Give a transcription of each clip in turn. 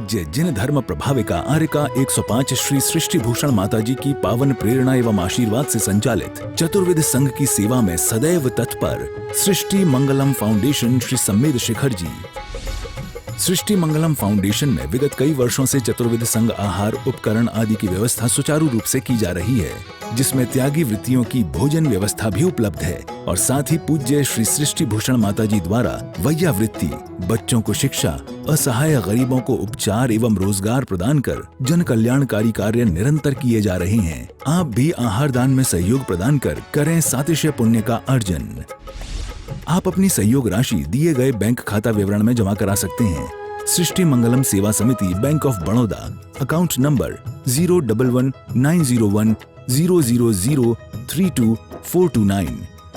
पूज्य जिन धर्म प्रभाविका आर्यका 105 श्री सृष्टि भूषण माता जी की पावन प्रेरणा एवं आशीर्वाद से संचालित चतुर्वेद संघ की सेवा में सदैव तत्पर सृष्टि मंगलम फाउंडेशन श्री सम्मेद शिखर जी। सृष्टि मंगलम फाउंडेशन में विगत कई वर्षों से चतुर्वेद संघ आहार उपकरण आदि की व्यवस्था सुचारू रूप से की जा रही है, जिसमें त्यागी वृत्तियों की भोजन व्यवस्था भी उपलब्ध है और साथ ही पूज्य श्री सृष्टि भूषण माता जी द्वारा वैया वृत्ति, बच्चों को शिक्षा, असहाय गरीबों को उपचार एवं रोजगार प्रदान कर जन कल्याणकारी कार्य निरंतर किए जा रहे हैं। आप भी आहार दान में सहयोग प्रदान कर करें सातिशय पुण्य का अर्जन। आप अपनी सहयोग राशि दिए गए बैंक खाता विवरण में जमा करा सकते हैं। सृष्टि मंगलम सेवा समिति, bank of Baroda, account number 011901000322429,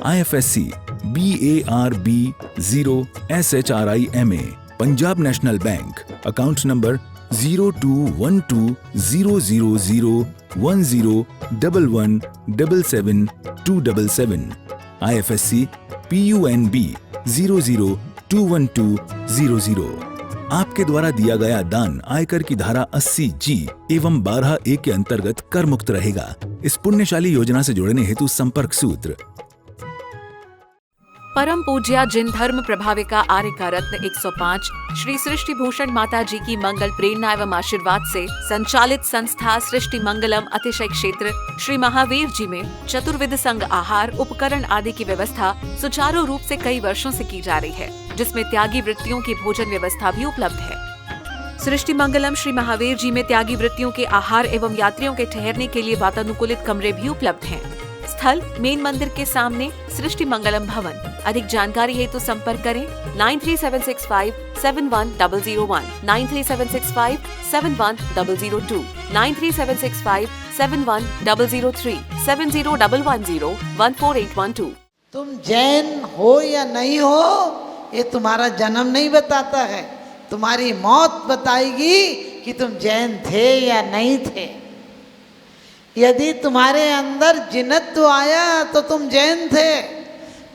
IFSC BARB 0SHRIMA, Punjab national bank, account number 0212001011777277, IFSC PUNB 0021200। आपके द्वारा दिया गया दान आयकर की धारा 80G एवं 12A के अंतर्गत कर मुक्त रहेगा। इस पुण्यशाली योजना से जुड़ने हेतु संपर्क सूत्र। परम पूज्या जिन धर्म प्रभाविका आर्यका रत्न 105 श्री सृष्टि भूषण माता जी की मंगल प्रेरणा एवं आशीर्वाद से संचालित संस्था सृष्टि मंगलम अतिशय क्षेत्र श्री महावीर जी में चतुर्विध संघ आहार उपकरण आदि की व्यवस्था सुचारू रूप से कई वर्षों से की जा रही है, जिसमें त्यागी वृत्तियों की भोजन व्यवस्था भी उपलब्ध है। सृष्टि मंगलम श्री महावीर जी में त्यागी वृत्तियों के आहार एवं यात्रियों के ठहरने के लिए वातानुकूलित कमरे भी उपलब्ध हैं। स्थल मेन मंदिर के सामने सृष्टि मंगलम भवन। अधिक जानकारी हेतु संपर्क करें 9376571001, 9376571002, 9376571003, 7011014812। तुम जैन हो या नहीं हो ये तुम्हारा जन्म नहीं बताता है, तुम्हारी मौत बताएगी कि तुम जैन थे या नहीं थे। यदि तुम्हारे अंदर जिनत्व आया तो तुम जैन थे,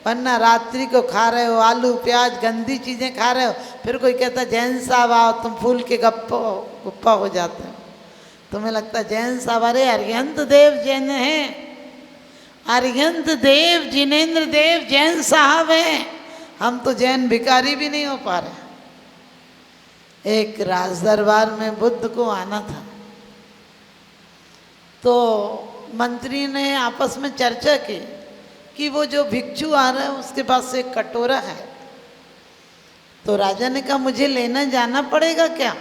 वरना रात्रि को खा रहे हो आलू प्याज गंदी चीज़ें खा रहे हो, फिर कोई कहता जैन साहब आओ, तुम फूल के गुप्पा हो जाते हो। तुम्हें लगता जैन साहब, अरे अर्यंत देव जैन हैं, अर्यंत देव जिनेन्द्र देव जैन साहब हैं, हम तो जैन भिखारी भी नहीं हो पा रहे। एक राज दरबार में बुद्ध को आना था, तो मंत्री ने आपस में चर्चा की कि वो जो भिक्षु आ रहा है उसके पास एक कटोरा है। तो राजा ने कहा मुझे लेना जाना पड़ेगा क्या?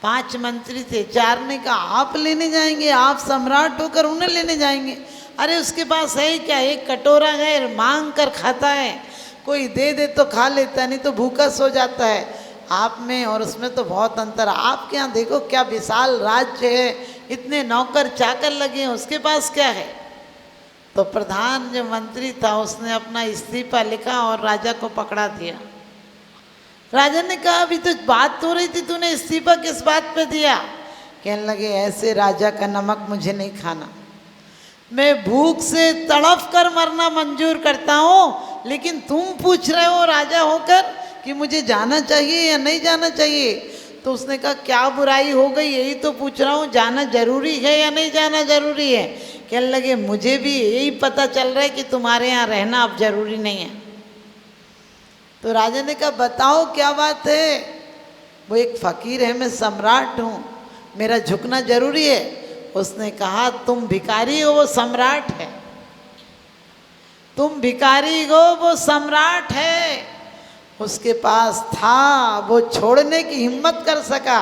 5 मंत्री थे, 4 ने कहा आप लेने जाएंगे, आप सम्राट होकर उन्हें लेने जाएंगे। अरे उसके पास है क्या, एक कटोरा है, मांग कर खाता है, कोई दे दे तो खा लेता है, नहीं तो भूखा सो जाता है। आप में और उसमें तो बहुत अंतर। आपके यहाँ देखो क्या विशाल राज्य है, इतने नौकर चाकर लगे हैं, उसके पास क्या है? तो प्रधान जो मंत्री था उसने अपना इस्तीफा लिखा और राजा को पकड़ा दिया। राजा ने कहा अभी तो बात हो रही थी, तूने इस्तीफा किस बात पे दिया? कहने लगे ऐसे राजा का नमक मुझे नहीं खाना, मैं भूख से तड़फ कर मरना मंजूर करता हूँ, लेकिन तुम पूछ रहे हो राजा होकर कि मुझे जाना चाहिए या नहीं जाना चाहिए। तो उसने कहा क्या बुराई हो गई, यही तो पूछ रहा हूँ, जाना जरूरी है या नहीं जाना जरूरी है? कहने लगे मुझे भी यही पता चल रहा है कि तुम्हारे यहाँ रहना अब जरूरी नहीं है। तो राजा ने कहा बताओ क्या बात है? वो एक फकीर है, मैं सम्राट हूँ, मेरा झुकना जरूरी है। उसने कहा तुम भिखारी हो, वो सम्राट है, तुम भिखारी हो, वो सम्राट है। उसके पास था, वो छोड़ने की हिम्मत कर सका,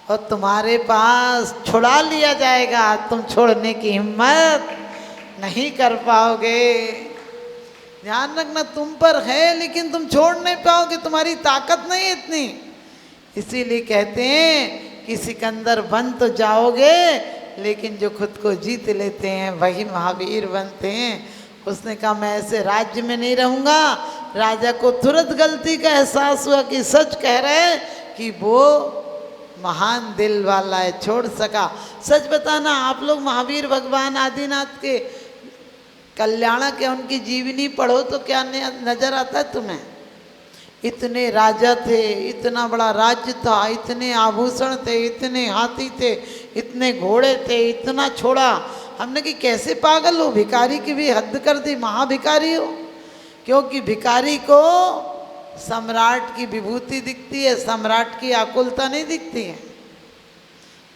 और तुम्हारे पास छुड़ा लिया जाएगा, तुम छोड़ने की हिम्मत नहीं कर पाओगे। ध्यान रखना तुम पर है लेकिन तुम छोड़ नहीं पाओगे, तुम्हारी ताकत नहीं इतनी। इसीलिए कहते हैं कि सिकंदर बन तो जाओगे लेकिन जो खुद को जीत लेते हैं वही महावीर बनते हैं। उसने कहा मैं ऐसे राज्य में नहीं रहूँगा। राजा को तुरंत गलती का एहसास हुआ कि सच कह रहे हैं कि वो महान दिल वाला है, छोड़ सका। सच बताना, आप लोग महावीर भगवान आदिनाथ के कल्याणक के उनकी जीवनी पढ़ो तो क्या नजर आता है तुम्हें? इतने राजा थे, इतना बड़ा राज्य था, इतने आभूषण थे, इतने हाथी थे, इतने घोड़े थे, इतना छोड़ा। हमने कि कैसे पागल हो, भिखारी की भी हद कर दी, महाभिखारी हो। क्योंकि भिखारी को सम्राट की विभूति दिखती है, सम्राट की आकुलता नहीं दिखती है।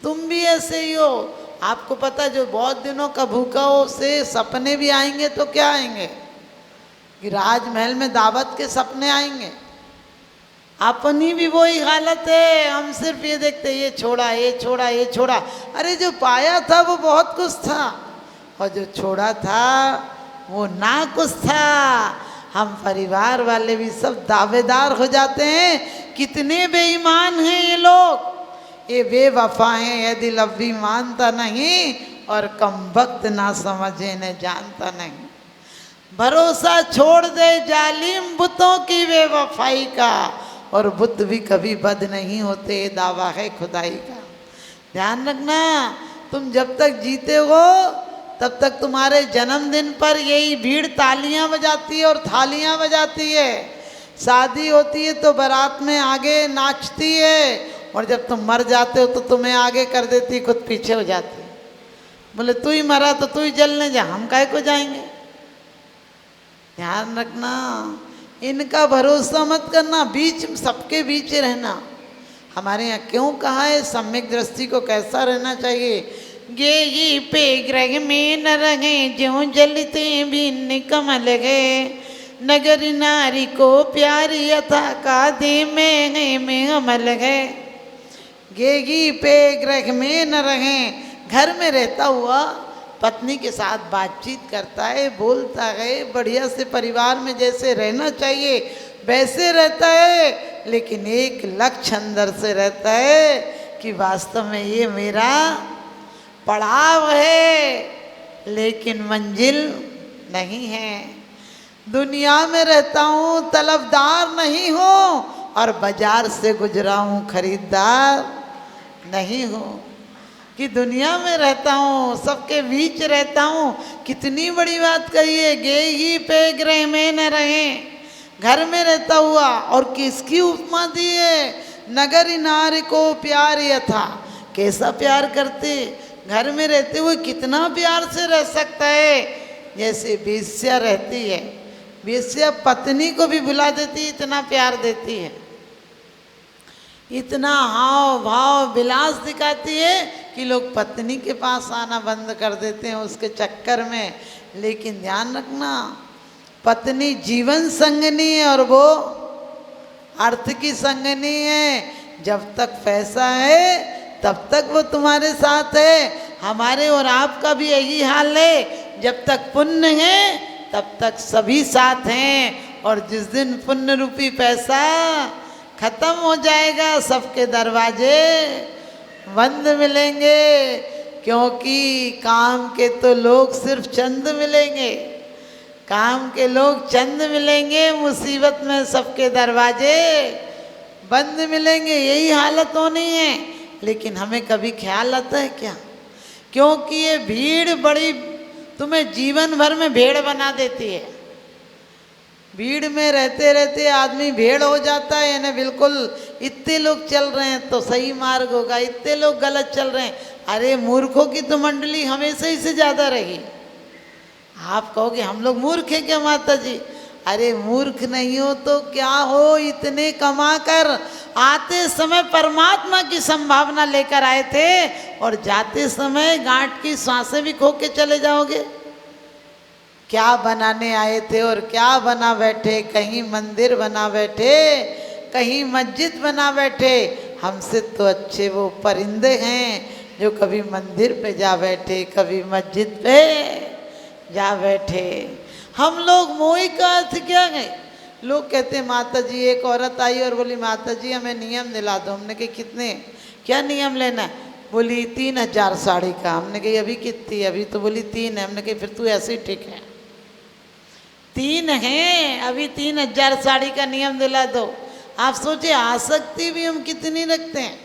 तुम भी ऐसे ही हो। आपको पता, जो बहुत दिनों का भूखा हो उसे सपने भी आएंगे तो क्या आएंगे कि राजमहल में दावत के सपने आएंगे। अपनी भी वही हालत है, हम सिर्फ ये देखते ये छोड़ा, ये छोड़ा, ये छोड़ा। अरे जो पाया था वो बहुत कुछ था, और जो छोड़ा था वो ना कुछ था। हम परिवार वाले भी सब दावेदार हो जाते हैं, कितने बेईमान हैं ये लोग, ये बेवफा हैं, ये दिल अब भी मानता नहीं, और कमबख्त ना समझे न जानता नहीं। भरोसा छोड़ दे जालिम बुतों की बेवफाई का, और बुत भी कभी बद नहीं होते, दावा है खुदाई का। ध्यान रखना, तुम जब तक जीते हो तब तक तुम्हारे जन्मदिन पर यही भीड़ तालियां बजाती है और थालियां बजाती है। शादी होती है तो बारात में आगे नाचती है, और जब तुम मर जाते हो तो तुम्हें आगे कर देती, खुद पीछे हो जाती। बोले तू ही मरा तो तू ही जलने जा, हम काहे को जाएंगे। ध्यान रखना, इनका भरोसा मत करना, बीच सबके बीच रहना। हमारे यहाँ क्यों कहा है सम्यक दृष्टि को कैसा रहना चाहिए। ये पे ग्रह में न रहे, ज्यों जलते भी कमल गए, नगर नारी को प्यारी यथा का दे में अमल गए। गेगी पे ग्रह में न रहे, घर में रहता हुआ पत्नी के साथ बातचीत करता है, बोलता है, बढ़िया से परिवार में जैसे रहना चाहिए वैसे रहता है, लेकिन एक लक्ष्य अंदर से रहता है कि वास्तव में ये मेरा पड़ाव है लेकिन मंजिल नहीं है। दुनिया में रहता हूँ तलबदार नहीं हूँ, और बाजार से गुजरा हूँ खरीदार नहीं हूँ। कि दुनिया में रहता हूँ, सबके बीच रहता हूँ, कितनी बड़ी बात कही है। गेही पे ग्रह में न रहे, घर में रहता हुआ, और किसकी उपमा दी है, नगर नारी को प्यार यथा। कैसा प्यार करते, घर में रहते हुए कितना प्यार से रह सकता है। जैसे वेश्या रहती है, वेश्या पत्नी को भी भुला देती है, इतना प्यार देती है, इतना हाव भाव विलास दिखाती है कि लोग पत्नी के पास आना बंद कर देते हैं उसके चक्कर में। लेकिन ध्यान रखना, पत्नी जीवन संगनी है और वो अर्थ की संगनी है। जब तक पैसा है तब तक वो तुम्हारे साथ है। हमारे और आपका भी यही हाल है, जब तक पुण्य है तब तक सभी साथ हैं, और जिस दिन पुण्य रूपी पैसा खत्म हो जाएगा सबके दरवाजे बंद मिलेंगे। क्योंकि काम के तो लोग सिर्फ चंद मिलेंगे, काम के लोग चंद मिलेंगे, मुसीबत में सबके दरवाजे बंद मिलेंगे। यही हालत होनी है। लेकिन हमें कभी ख्याल आता है क्या? क्योंकि ये भीड़ बड़ी तुम्हें जीवन भर में भेड़ बना देती है। भीड़ में रहते रहते आदमी भेड़ हो जाता है, यानी बिल्कुल इतने लोग चल रहे हैं तो सही मार्ग होगा, इतने लोग गलत चल रहे हैं। अरे मूर्खों की तो मंडली हमेशा ही से ज़्यादा रही। आप कहोगे हम लोग मूर्ख हैं क्या माता जी? अरे मूर्ख नहीं हो तो क्या हो, इतने कमा कर आते समय परमात्मा की संभावना लेकर आए थे, और जाते समय गांठ की सांसें भी खो के चले जाओगे। क्या बनाने आए थे और क्या बना बैठे, कहीं मंदिर बना बैठे, कहीं मस्जिद बना बैठे। हमसे तो अच्छे वो परिंदे हैं जो कभी मंदिर पे जा बैठे, कभी मस्जिद पे जा बैठे। हम लोग मोही का अर्थ क्या है? लोग कहते हैं माता जी, एक औरत आई और बोली माता जी हमें नियम दिला दो। हमने कहा कितने, क्या नियम लेना है? बोली 3000 साड़ी का। हमने कही अभी कितनी? अभी तो बोली 3 है। हमने कही फिर तू ऐसे ही ठीक है, 3 है, अभी 3000 साड़ी का नियम दिला दो। आप सोचिए आसक्ति भी हम कितनी रखते हैं।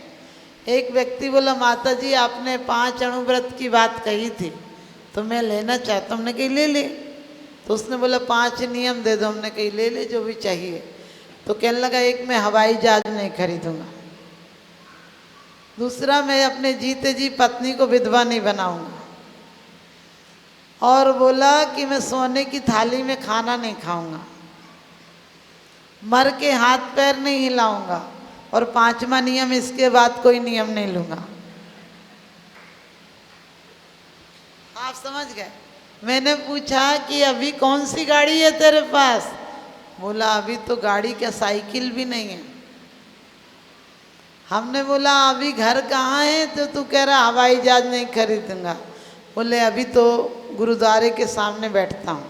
एक व्यक्ति बोला माता जी आपने 5 अणुव्रत की बात कही थी तो मैं लेना चाहता हूँ। हमने कही ले ले। तो उसने बोला 5 नियम दे दो। हमने कही ले ले जो भी चाहिए। तो कहने लगा एक मैं हवाई जहाज नहीं खरीदूंगा, दूसरा मैं अपने जीते जी पत्नी को विधवा नहीं बनाऊंगा, और बोला कि मैं सोने की थाली में खाना नहीं खाऊंगा, मर के हाथ पैर नहीं हिलाऊंगा, और पांचवा नियम इसके बाद कोई नियम नहीं लूंगा। आप समझ गए। मैंने पूछा कि अभी कौन सी गाड़ी है तेरे पास? बोला अभी तो गाड़ी क्या साइकिल भी नहीं है। हमने बोला अभी घर कहाँ है? तो तू कह रहा हवाई जहाज नहीं खरीदूंगा। बोले अभी तो गुरुद्वारे के सामने बैठता हूँ,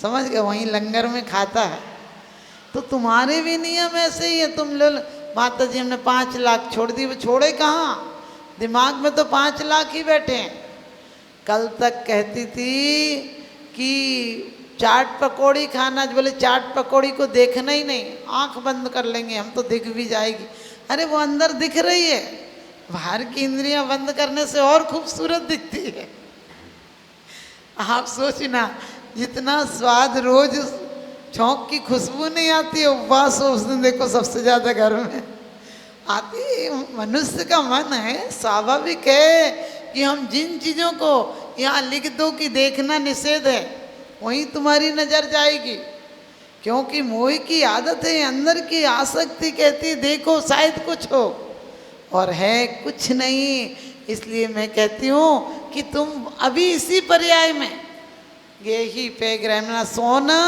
समझ गए, वहीं लंगर में खाता है। तो तुम्हारे भी नियम ऐसे ही है। तुम लोग माता जी हमने 5 लाख छोड़ दी, वो छोड़े कहाँ? दिमाग में तो 5 लाख ही बैठे हैं। कल तक कहती थी कि चाट पकौड़ी खाना, बोले चाट पकौड़ी को देखना ही नहीं, आंख बंद कर लेंगे हम तो दिख भी जाएगी। अरे वो अंदर दिख रही है, बाहर की इंद्रियां बंद करने से और खूबसूरत दिखती है। आप सोचना जितना स्वाद रोज छौंक की खुशबू नहीं आती है, उपवास हो उस दिन देखो सबसे ज़्यादा घर में आती। मनुष्य का मन है, स्वाभाविक है कि हम जिन चीज़ों को यहाँ लिख दो कि देखना निषेध है, वहीं तुम्हारी नज़र जाएगी, क्योंकि मोह की आदत है, अंदर की आसक्ति कहती देखो शायद कुछ हो, और है कुछ नहीं। इसलिए मैं कहती हूँ कि तुम अभी इसी पर्याय में यही पे ग्रहण सोना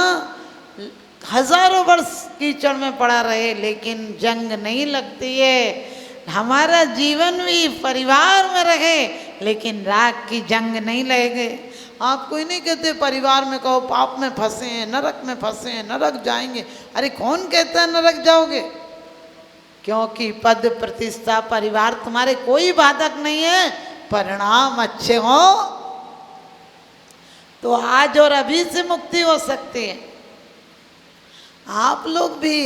हजारों वर्ष कीचड़ में पड़ा रहे लेकिन जंग नहीं लगती है। हमारा जीवन भी परिवार में रहे लेकिन राग की जंग नहीं लगे। आप कोई नहीं कहते परिवार में कहो पाप में फंसे हैं, नरक में फंसे हैं, नरक जाएंगे। अरे कौन कहता है नरक जाओगे? क्योंकि पद प्रतिष्ठा परिवार तुम्हारे कोई बाधक नहीं है, परिणाम अच्छे हो तो आज और अभी से मुक्ति हो सकती है। आप लोग भी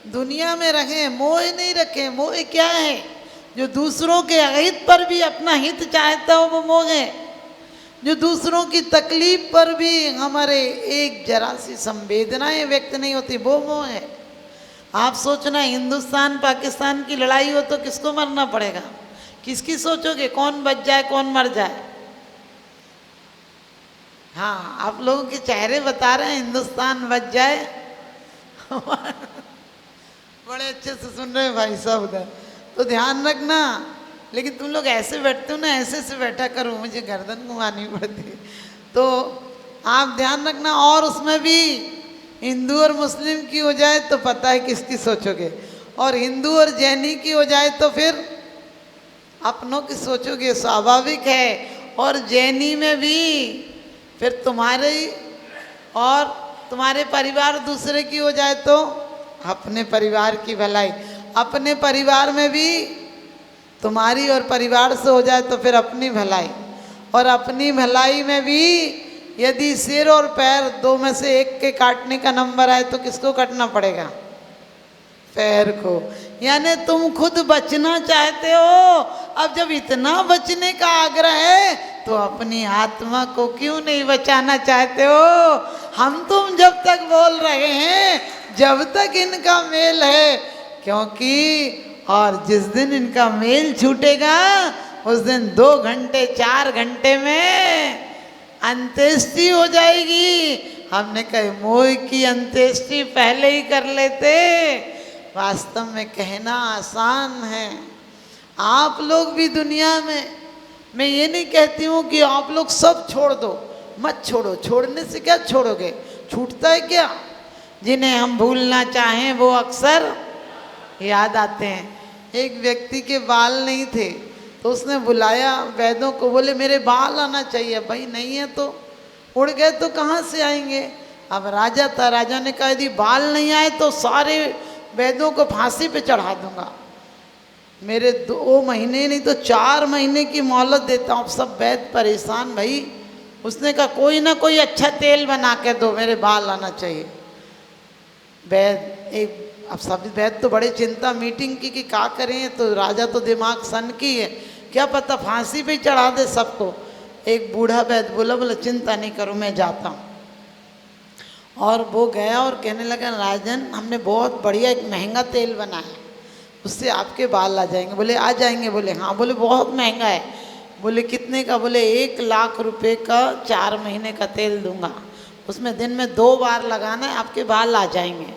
दुनिया में रहें, मोह नहीं रखें। मोह क्या है? जो दूसरों के अहित पर भी अपना हित चाहता हो वो मोह है। जो दूसरों की तकलीफ पर भी हमारे एक जरा सी संवेदनाएं व्यक्त नहीं होती वो मोह है। आप सोचना हिंदुस्तान पाकिस्तान की लड़ाई हो तो किसको मरना पड़ेगा? किसकी सोचोगे? कौन बच जाए कौन मर जाए? हाँ, आप लोगों के चेहरे बता रहे हैं हिंदुस्तान बच जाए। बड़े अच्छे से सुन रहे हैं भाई साहब उधर, तो ध्यान रखना। लेकिन तुम लोग ऐसे बैठते हो ना, ऐसे से बैठा करो, मुझे गर्दन घुमानी पड़ती है। तो आप ध्यान रखना। और उसमें भी हिंदू और मुस्लिम की हो जाए तो पता है किसकी सोचोगे, और हिंदू और जैनी की हो जाए तो फिर अपनों की सोचोगे, स्वाभाविक है। और जैनी में भी फिर तुम्हारे और तुम्हारे परिवार दूसरे की हो जाए तो अपने परिवार की भलाई, अपने परिवार में भी तुम्हारी और परिवार से हो जाए तो फिर अपनी भलाई, और अपनी भलाई में भी यदि सिर और पैर दो में से एक के काटने का नंबर आए तो किसको काटना पड़ेगा? पैर को। यानी तुम खुद बचना चाहते हो, अब जब इतना बचने का आग्रह है तो अपनी आत्मा को क्यों नहीं बचाना चाहते हो? हम तुम जब तक बोल रहे हैं जब तक इनका मेल है, क्योंकि और जिस दिन इनका मेल छूटेगा उस दिन 2 घंटे 4 घंटे में अंत्येष्टि हो जाएगी। हमने कहा मोह की अंत्येष्टि पहले ही कर लेते। वास्तव में कहना आसान है। आप लोग भी दुनिया में, मैं ये नहीं कहती हूँ कि आप लोग सब छोड़ दो, मत छोड़ो। छोड़ने से क्या छोड़ोगे? छूटता है क्या? जिन्हें हम भूलना चाहें वो अक्सर याद आते हैं। एक व्यक्ति के बाल नहीं थे तो उसने बुलाया वैद्यों को, बोले मेरे बाल आना चाहिए। भाई नहीं है तो उड़ गए तो कहाँ से आएंगे? अब राजा था, राजा ने कहा यदि बाल नहीं आए तो सारे वैद्यों को फांसी पे चढ़ा दूंगा। मेरे 2 महीने नहीं तो 4 महीने की मोहलत देता हूँ। सब वैद्य परेशान भाई। उसने कहा कोई ना कोई अच्छा तेल बना के दो, मेरे बाल आना चाहिए। वैद्य एक, अब सब वैद्य तो बड़े चिंता मीटिंग की कि क्या करें, तो राजा तो दिमाग सन की है, क्या पता फांसी पे चढ़ा दे सबको। एक बूढ़ा वैद्य बोला चिंता नहीं करो मैं जाता हूँ। और वो गया और कहने लगा राजन हमने बहुत बढ़िया एक महंगा तेल बनाया, उससे आपके बाल आ जाएंगे। बोले आ जाएंगे? बोले हाँ। बोले बहुत महंगा है। बोले कितने का? बोले 1 लाख रुपए का 4 महीने का तेल दूंगा, उसमें दिन में 2 बार लगाना है, आपके बाल आ जाएंगे।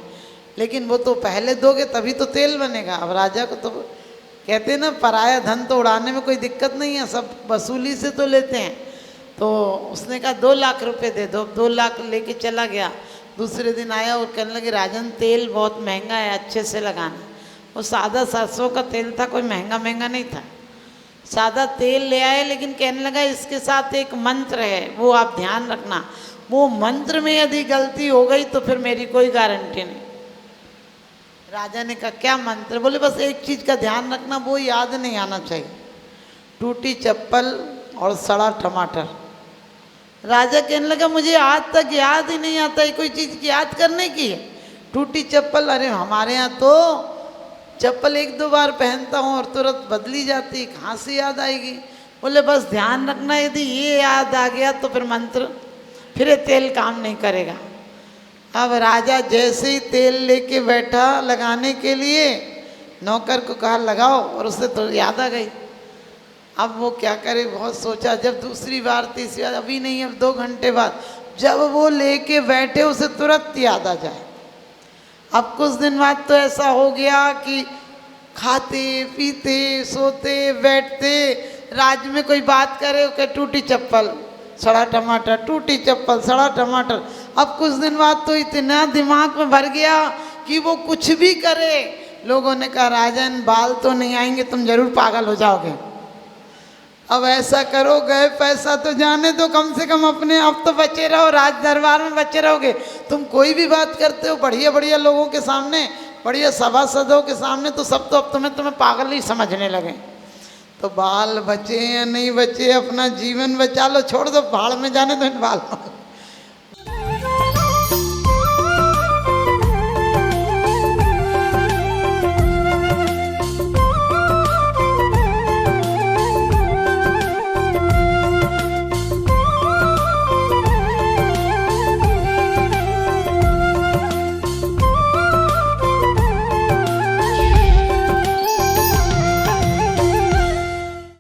लेकिन वो तो पहले दोगे तभी तो तेल बनेगा। अब राजा को तो कहते हैं ना, पराया धन तो उड़ाने में कोई दिक्कत नहीं है, सब वसूली से तो लेते हैं। तो उसने कहा 2 लाख रुपए दे दो। 2 लाख लेके चला गया। दूसरे दिन आया और कहने लगे राजन तेल बहुत महंगा है, अच्छे से लगाना। वो सादा सरसों का तेल था, कोई महंगा महंगा नहीं था, सादा तेल ले आए। लेकिन कहने लगा इसके साथ एक मंत्र है, वो आप ध्यान रखना, वो मंत्र में यदि गलती हो गई तो फिर मेरी कोई गारंटी नहीं। राजा ने कहा क्या मंत्र? बोले बस एक चीज़ का ध्यान रखना, वो याद नहीं आना चाहिए, टूटी चप्पल और सड़ा टमाटर। राजा कहने लगा मुझे आज तक याद ही नहीं आता है कोई चीज़ याद करने की है। टूटी चप्पल, अरे हमारे यहाँ तो चप्पल 1-2 बार पहनता हूँ और तुरंत बदली जाती, कहाँ से याद आएगी? बोले बस ध्यान रखना, यदि ये याद आ गया तो फिर मंत्र, फिर ये तेल काम नहीं करेगा। अब राजा जैसे ही तेल लेके बैठा लगाने के लिए, नौकर को कहा लगाओ, और उसे तो याद आ गई। अब वो क्या करे, बहुत सोचा। जब दूसरी बार तीसरी बार, अभी नहीं, अब 2 घंटे बाद जब वो लेके बैठे उसे तुरंत याद आ जाए। अब कुछ दिन बाद तो ऐसा हो गया कि खाते पीते सोते बैठते राज्य में कोई बात करे कि टूटी चप्पल सड़ा टमाटर, टूटी चप्पल सड़ा टमाटर। अब कुछ दिन बाद तो इतना दिमाग में भर गया कि वो कुछ भी करे। लोगों ने कहा राजन बाल तो नहीं आएंगे, तुम जरूर पागल हो जाओगे। अब ऐसा करो, गए पैसा तो जाने दो, कम से कम अपने आप तो बचे रहो, राज दरबार में बचे रहोगे। तुम कोई भी बात करते हो बढ़िया बढ़िया लोगों के सामने, बढ़िया सभासदों के सामने, तो सब तो अब तुम्हें पागल ही समझने लगे। तो बाल बचे या नहीं बचे, अपना जीवन बचा लो, छोड़ दो, भाड़ में जाने दो इन बाल।